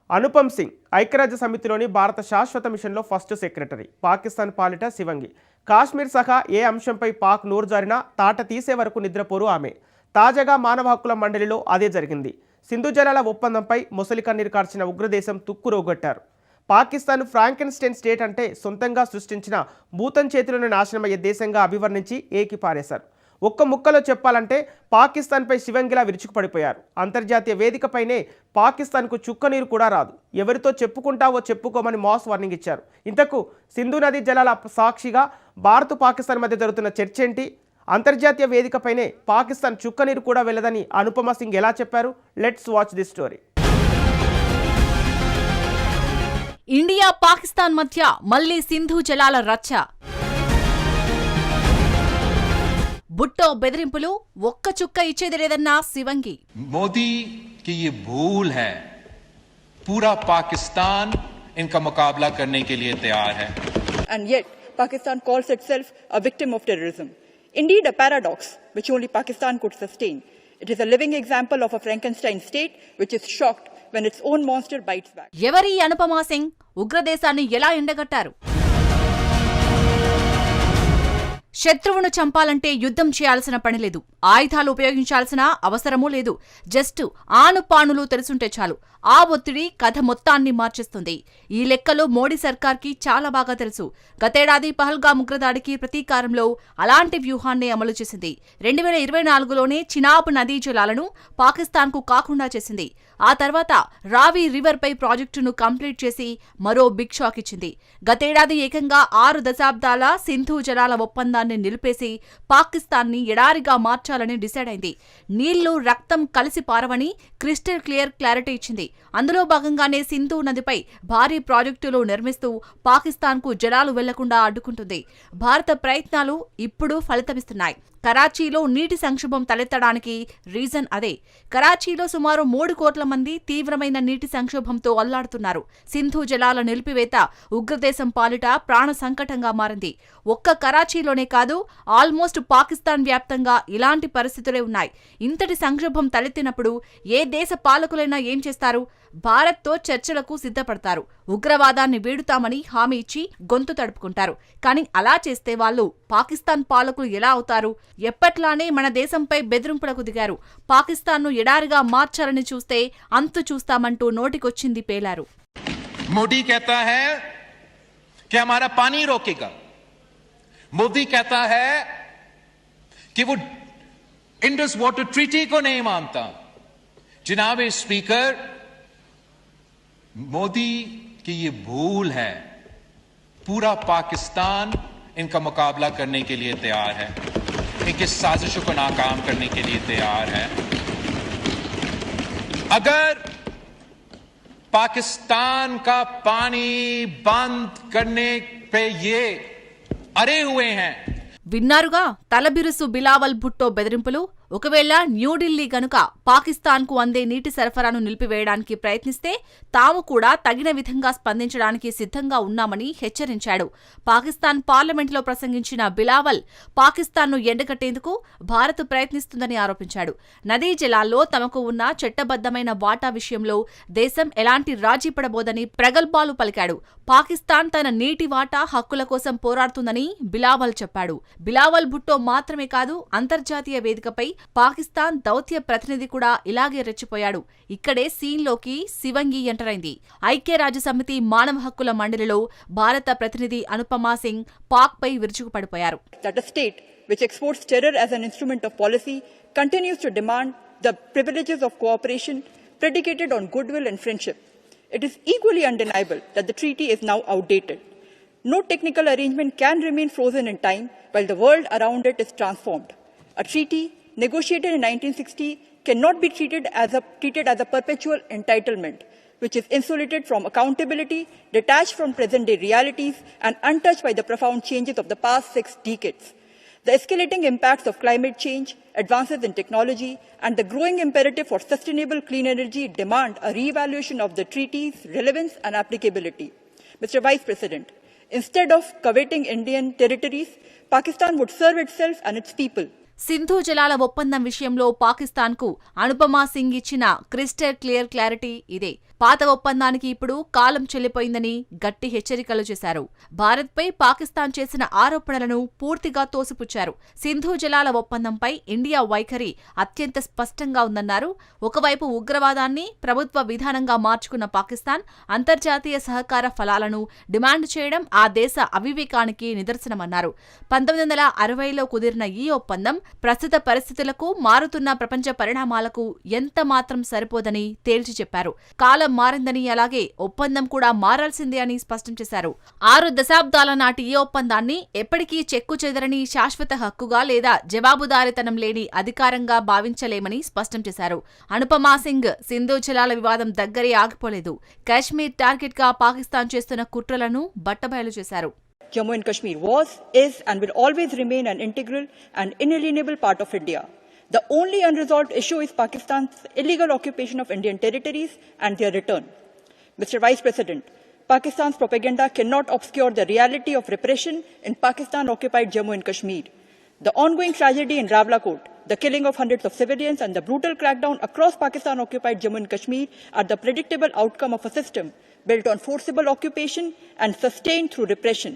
అనుపమ్ సింగ్ ఐక్యరాజ్య సమితిలోని భారత శాశ్వత మిషన్లో ఫస్ట్ సెక్రటరీ. పాకిస్తాన్ పాలిట శివంగి. కాశ్మీర్ సహా ఏ అంశంపై పాక్ నోరు జారినా తాట తీసే వరకు నిద్రపోరు ఆమె. తాజాగా మానవ హక్కుల మండలిలో అదే జరిగింది. సింధు జలాల ఒప్పందంపై ముసలి కన్నీరు కార్చిన ఉగ్రదేశం తుక్కురోగొట్టారు. పాకిస్తాన్ ఫ్రాంకెన్స్టైన్ స్టేట్ అంటే సొంతంగా సృష్టించిన భూతం చేతులను నాశనమయ్యే దేశంగా అభివర్ణించి ఏకిపారేశారు. ఒక్క ముక్కలో చెప్పాలంటే పాకిస్తాన్పై శివంగిలా విరుచుకుపడిపోయారు. అంతర్జాతీయ వేదికపైనే పాకిస్తాన్కు చుక్కనీరు కూడా రాదు. ఎవరితో చెప్పుకుంటావో చెప్పుకోమని మాస్ వార్నింగ్ ఇచ్చారు. ఇంతకు సింధు నదీ జలాల సాక్షిగా భారత్ పాకిస్తాన్ మధ్య జరుగుతున్న చర్చ ఏంటి? అంతర్జాతీయ వేదికపైనే పాకిస్తాన్ చుక్కనీరు కూడా వెళ్ళదని అనుపమ సింగ్ ఎలా చెప్పారు? Let's watch this story. India Pakistan మధ్య మళ్లీ సింధు జలాల రచ్చ. బుట్టో బెదిరింపులు, ఒక్క చుక్క ఇచ్చేది లేదన్న శివంగి. మోదీ की ये भूल है, पूरा पाकिस्तान इनका मुकाबला करने के लिए तैयार है. And yet Pakistan calls itself a victim of terrorism. Indeed, a paradox which only Pakistan could sustain. It is a living example of a Frankenstein state which is shocked when its own monster bites back. ఎవరి అనుపమా సింగ్ ఉగ్రదేశాన్ని ఎలా ఎండగట్టారు? శత్రువును చంపాలంటే యుద్ధం చేయాల్సిన పని లేదు, ఆయుధాలు ఉపయోగించాల్సిన అవసరమూ లేదు. జస్ట్ ఆనుపానులు తెలుసుంటే చాలు. ఆ ఒత్తిడి కథ మొత్తాన్ని మార్చేస్తుంది. ఈ లెక్కలో మోడీ సర్కార్కి చాలా బాగా తెలుసు. గతేడాది పహల్గామ్ ఉగ్రదాడికి ప్రతీకారంలో అలాంటి వ్యూహాన్నే అమలు చేసింది. 2024లోనే చినాబ్ నదీ జలాలను పాకిస్తాన్కు కాకుండా చేసింది. ఆ తర్వాత రావి రివర్పై ప్రాజెక్టును కంప్లీట్ చేసి మరో బిగ్ షాక్ ఇచ్చింది. గతేడాది ఏకంగా 6 దశాబ్దాల సింధు జలాల ఒప్పందాన్ని నిలిపేసి పాకిస్తాన్ని ఎడారిగా మార్చాలని డిసైడ్ అయింది. నీళ్లు రక్తం కలిసి పారవని క్రిస్టల్ క్లియర్ క్లారిటీ ఇచ్చింది. అందులో భాగంగానే సింధు నదిపై భారీ ప్రాజెక్టులు నిర్మిస్తూ పాకిస్తాన్కు జలాలు వెళ్లకుండా అడ్డుకుంటుంది. భారత ప్రయత్నాలు ఇప్పుడు ఫలితమిస్తున్నాయి. కరాచీలో నీటి సంక్షోభం తలెత్తడానికి రీజన్ అదే. కరాచీలో సుమారు 3 కోట్ల మంది తీవ్రమైన నీటి సంక్షోభంతో అల్లాడుతున్నారు. సింధు జలాల నిలిపివేత ఉగ్రదేశం పాలిట ప్రాణ సంకటంగా మారింది. ఒక్క కరాచీలోనే కాదు, ఆల్మోస్ట్ పాకిస్తాన్ వ్యాప్తంగా ఇలాంటి పరిస్థితులే ఉన్నాయి. ఇంతటి సంక్షోభం తలెత్తినప్పుడు ఏ దేశ పాలకులైనా ఏం చేస్తారు? భారత్తో చర్చలకు సిద్ధపడతారు. ఉగ్రవాదాన్ని వీడుతామని హామీ ఇచ్చి గొంతు తడుపుకుంటారు. కానీ అలా చేస్తే వాళ్ళు పాకిస్తాన్ పాలకులు ఎలా అవుతారు? ఎప్పట్లానే మన దేశంపై బెదిరింపులకు దిగారు. పాకిస్తాన్ను ఎడారిగా మార్చాలని చూస్తే అంతు చూస్తామంటూ నోటికొచ్చింది పేలారు. मोदी कहता है कि हमारा पानी रोकेगा. मोदी कहता है कि वो इंडस वाटर ट्रीटी को नहीं मानता. जनाब स्पीकर, मोदी की ये भूल है, पूरा पाकिस्तान इनका मुकाबला करने के लिए तैयार है, इनकी साजिशों को नाकाम करने के लिए तैयार है. अगर पाकिस्तान का पानी बंद करने पे ये अड़े हुए हैं. విన్నారుగా తలబిరుసు బిలావల్ భుట్టో బెదిరింపులు. ఒకవేళ న్యూఢిల్లీ గనుక పాకిస్తాన్కు అందే నీటి సరఫరాను నిలిపివేయడానికి ప్రయత్నిస్తే తాము కూడా తగిన విధంగా స్పందించడానికి సిద్ధంగా ఉన్నామని హెచ్చరించాడు. పాకిస్తాన్ పార్లమెంట్లో ప్రసంగించిన బిలావల్ పాకిస్తాన్ను ఎండగట్టేందుకు భారత్ ప్రయత్నిస్తుందని ఆరోపించాడు. నదీ జలాల్లో తమకు ఉన్న చట్టబద్దమైన వాటా విషయంలో దేశం ఎలాంటి రాజీ పడబోదని ప్రగల్భాలు పలికాడు. పాకిస్తాన్ తన నీటి వాటా హక్కుల కోసం పోరాడుతుందని బిలావల్ చెప్పాడు. బిలావల్ భుట్టో మాత్రమే కాదు, అంతర్జాతీయ వేదికపై పాకిస్తాన్ దౌత్య ప్రతినిధి కూడా ఇలాగే రెచ్చిపోయాడు. ఇక్కడే సీన్లోకి శివంగి ఎంటర్ అయింది. ఐక్యరాజ్య సమితి మానవ హక్కుల మండలిలో భారత ప్రతినిధి అనుపమా సింగ్ పాక్ పై విరుచుకుపడిపోయారు. That a state which exports terror as an instrument of policy continues to demand the privileges of cooperation predicated on goodwill and friendship. It is equally undeniable that the treaty is now outdated. No technical arrangement can remain frozen in time while the world around it is transformed. A treaty negotiated in 1960 cannot be treated as a perpetual entitlement, which is insulated from accountability, detached from present-day realities, and untouched by the profound changes of the past 6 decades. The escalating impacts of climate change, advances in technology, and the growing imperative for sustainable clean energy demand a re-evaluation of the treaty's relevance and applicability. Mr. Vice President, instead of coveting Indian territories, Pakistan would serve itself and its people. Sindhu జలాల ఒప్పందం విషయంలో పాకిస్తాన్కు అనుపమా సింగ్ ఇచ్చిన crystal clear clarity ఇదే. పాత ఒప్పందానికి ఇప్పుడు కాలం చెల్లిపోయిందని గట్టి హెచ్చరికలు చేశారు. భారత్పై పాకిస్తాన్ చేసిన ఆరోపణలను పూర్తిగా తోసిపుచ్చారు. సింధు జలాల ఒప్పందంపై ఇండియా వైఖరి అత్యంత స్పష్టంగా ఉందన్నారు. ఒకవైపు ఉగ్రవాదాన్ని ప్రభుత్వ విధానంగా మార్చుకున్న పాకిస్తాన్ అంతర్జాతీయ సహకార ఫలాలను డిమాండ్ చేయడం ఆ దేశ అవివేకానికి నిదర్శనమన్నారు. 1960లో కుదిరిన ఈ ఒప్పందం ప్రస్తుత పరిస్థితులకు, మారుతున్న ప్రపంచ పరిణామాలకు ఎంత మాత్రం సరిపోదని తేల్చి చెప్పారు. కాలం మారిందని, అలాగే ఒప్పందం కూడా మారాల్సిందే అని స్పష్టం చేశారు. 6 దశాబ్దాల నాటి ఈ ఒప్పందాన్ని ఎప్పటికీ చెక్కు చెదరని శాశ్వత హక్కుగా లేదా జవాబుదారీతనం లేని అధికారంగా భావించలేమని స్పష్టం చేశారు. అనుపమా సింగ్ సింధు జలాల వివాదం దగ్గరే ఆగిపోలేదు. కాశ్మీర్ టార్గెట్ గా పాకిస్తాన్ చేస్తున్న కుట్రలను బట్టబయలు చేశారు. Jammu and Kashmir was, is and will always remain an integral and inalienable part of India. The only unresolved issue is Pakistan's illegal occupation of Indian territories and their return. Mr. Vice President, Pakistan's propaganda cannot obscure the reality of repression in Pakistan-occupied Jammu and Kashmir. The ongoing tragedy in Rawalakot, the killing of hundreds of civilians and the brutal crackdown across Pakistan-occupied Jammu and Kashmir are the predictable outcome of a system built on forcible occupation and sustained through repression.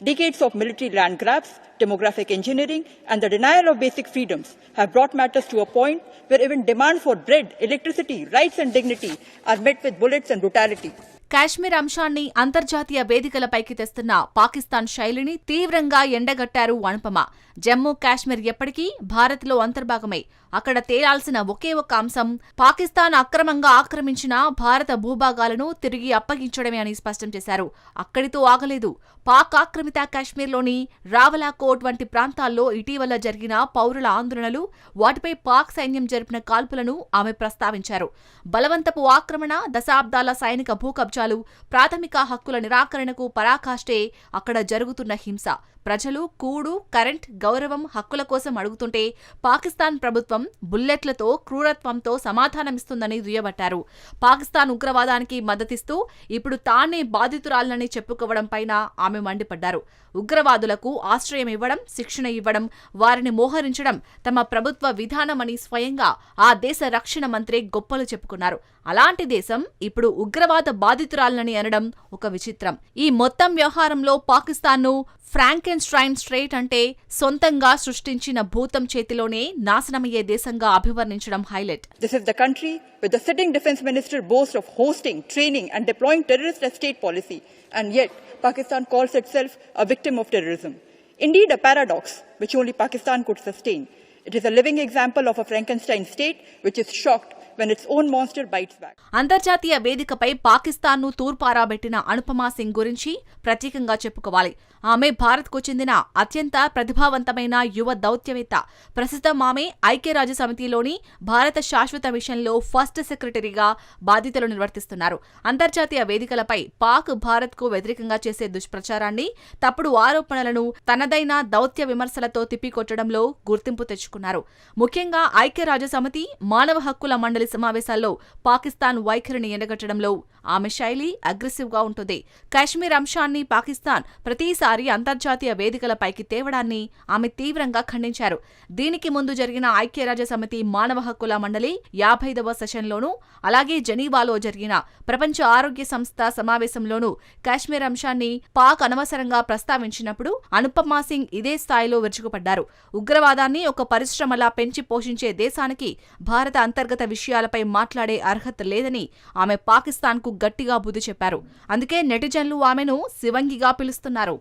Decades of military land grabs, demographic engineering, and the denial of basic freedoms have brought matters to a point where even demand for bread, electricity, rights and dignity are met with bullets and brutality. Kashmir అంశాన్ని అంతర్జాతీయ వేదికలపైకి తెస్తున్న పాకిస్తాన్ శైలిని తీవ్రంగా ఎండగట్టారు అనుపమ. జమ్మూ కాశ్మీర్ ఎప్పటికీ భారత్లో అంతర్భాగమే. అక్కడ తేలాల్సిన ఒకే ఒక అంశం పాకిస్తాన్ అక్రమంగా ఆక్రమించిన భారత భూభాగాలను తిరిగి అప్పగించడమే అని స్పష్టం చేశారు. అక్కడితో ఆగలేదు. పాక్ ఆక్రమిత కాశ్మీర్లోని రావలాకోట్ వంటి ప్రాంతాల్లో ఇటీవల జరిగిన పౌరుల ఆందోళనలు, వాటిపై పాక్ సైన్యం జరిపిన కాల్పులను ఆమె ప్రస్తావించారు. బలవంతపు ఆక్రమణ, దశాబ్దాల సైనిక భూకబ్జాలు, ప్రాథమిక హక్కుల నిరాకరణకు పరాకాష్టే అక్కడ జరుగుతున్న హింస. ప్రజలు కూడు, కరెంట్, గౌరవం, హక్కుల కోసం అడుగుతుంటే పాకిస్తాన్ ప్రభుత్వం బుల్లెట్లతో, క్రూరత్వంతో సమాధానమిస్తుందని దుయ్యబట్టారు. పాకిస్తాన్ ఉగ్రవాదానికి మద్దతిస్తూ ఇప్పుడు తానే బాధితురాలనని చెప్పుకోవడం పైన ఆమె మండిపడ్డారు. ఉగ్రవాదులకు ఆశ్రయం ఇవ్వడం, శిక్షణ ఇవ్వడం, వారిని మోహరించడం తమ ప్రభుత్వ విధానమని స్వయంగా ఆ దేశ రక్షణ మంత్రి గొప్పలు చెప్పుకున్నారు. అలాంటి దేశం ఇప్పుడు ఉగ్రవాద బాధితురాలనని అనడం ఒక విచిత్రం. ఈ మొత్తం వ్యవహారంలో పాకిస్తాన్ను ఫ్రాంకెన్స్టైన్ స్ట్రెయిట్ అంటే సొంతంగా సృష్టించిన భూతం చేతిలోనే నాశనమయ్యే దేశంగా అభివర్ణించడం highlight. This is the country where the sitting defense minister boasts of hosting, training and deploying terrorists as state policy, and yet Pakistan calls itself a victim of terrorism. Indeed, a paradox which only Pakistan could sustain. It is a living example of a Frankenstein state which is shocked when its own monster bites back. అంతర్జాతీయ వేదికపై పాకిస్తాన్ను తూర్పారాబెట్టిన అనుపమా సింగ్ గురించి ప్రత్యేకంగా చెప్పుకోవాలి. ఆమె భారత్కు చెందిన అత్యంత ప్రతిభావంతమైన యువ దౌత్యవేత్త. ప్రస్తుతం ఆమె ఐక్యరాజ్యసమితిలోని భారత శాశ్వత మిషన్లో ఫస్ట్ సెక్రటరీగా బాధ్యతలు నిర్వర్తిస్తున్నారు. అంతర్జాతీయ వేదికలపై పాక్ భారత్కు వ్యతిరేకంగా చేసే దుష్ప్రచారాన్ని, తప్పుడు ఆరోపణలను తనదైన దౌత్య విమర్శలతో తిప్పికొట్టడంలో గుర్తింపు తెచ్చుకున్నారు. ముఖ్యంగా ఐక్యరాజ్యసమితి మానవ హక్కుల మండలి సమావేశాల్లో పాకిస్తాన్ వైఖరిని ఎండగట్టడంలో ఆమె శైలి అగ్రెసివ్ గా ఉంటుంది. కాశ్మీర్ అంశాన్ని పాకిస్తాన్ ప్రతిసారి అంతర్జాతీయ వేదికలపైకి తేవడాన్ని ఆమె తీవ్రంగా ఖండించారు. దీనికి ముందు జరిగిన ఐక్యరాజ్యసమితి మానవ హక్కుల మండలి 55వ సెషన్లోనూ, అలాగే జెనీవాలో జరిగిన ప్రపంచ ఆరోగ్య సంస్థ సమావేశంలోనూ కాశ్మీర్ అంశాన్ని పాక్ అనవసరంగా ప్రస్తావించినప్పుడు అనుపమా సింగ్ ఇదే స్థాయిలో విరుచుకుపడ్డారు. ఉగ్రవాదాన్ని ఒక పరిశ్రమలా పెంచి పోషించే దేశానికి భారత అంతర్గత విషయాలపై మాట్లాడే అర్హత లేదని ఆమె పాకిస్తాన్కు గట్టిగా బుద్ధి చెప్పారు. అందుకే నెటిజన్లు ఆమెను శివంగిగా పిలుస్తున్నారు.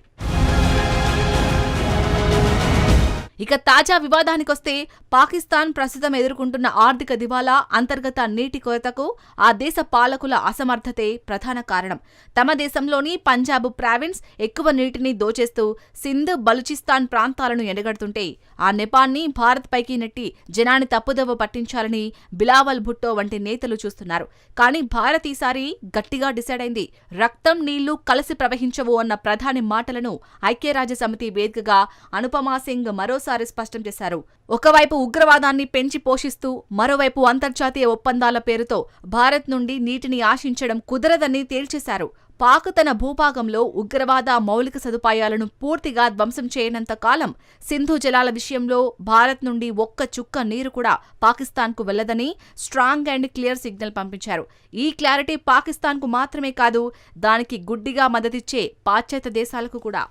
ఇక తాజా వివాదానికొస్తే పాకిస్తాన్ ప్రస్తుతం ఎదుర్కొంటున్న ఆర్థిక దివాలా, అంతర్గత నీటి కొరతకు ఆ దేశ పాలకుల అసమర్థతే ప్రధాన కారణం. తమ దేశంలోని పంజాబ్ ప్రావిన్స్ ఎక్కువ నీటిని దోచేస్తూ సింధ్, బలూచిస్తాన్ ప్రాంతాలను ఎండగడుతుంటే ఆ నెపాన్ని భారత్ పైకి నెట్టి జనాన్ని తప్పుదోవ పట్టించాలని బిలావల్ భుట్టో వంటి నేతలు చూస్తున్నారు. కానీ భారత్ ఈసారి గట్టిగా డిసైడ్ అయింది. రక్తం, నీళ్లు కలిసి ప్రవహించవు అన్న ప్రధాని మాటలను ఐక్యరాజ్యసమితి వేదికగా అనుపమా సింగ్ మరోసారి స్పష్టం చేశారు. ఒకవైపు ఉగ్రవాదాన్ని పెంచి పోషిస్తూ, మరోవైపు అంతర్జాతీయ ఒప్పందాల పేరుతో భారత్ నుండి నీటిని ఆశించడం కుదరదని తేల్చేశారు. పాక్ తన భూభాగంలో ఉగ్రవాద మౌలిక సదుపాయాలను పూర్తిగా ధ్వంసం చేయనంత కాలం సింధు జలాల విషయంలో భారత్ నుండి ఒక్క చుక్క నీరు కూడా పాకిస్తాన్కు వెళ్లదని స్ట్రాంగ్ అండ్ క్లియర్ సిగ్నల్ పంపించారు. ఈ క్లారిటీ పాకిస్తాన్కు మాత్రమే కాదు, దానికి గుడ్డిగా మద్దతిచ్చే పాశ్చాత్య దేశాలకు కూడా.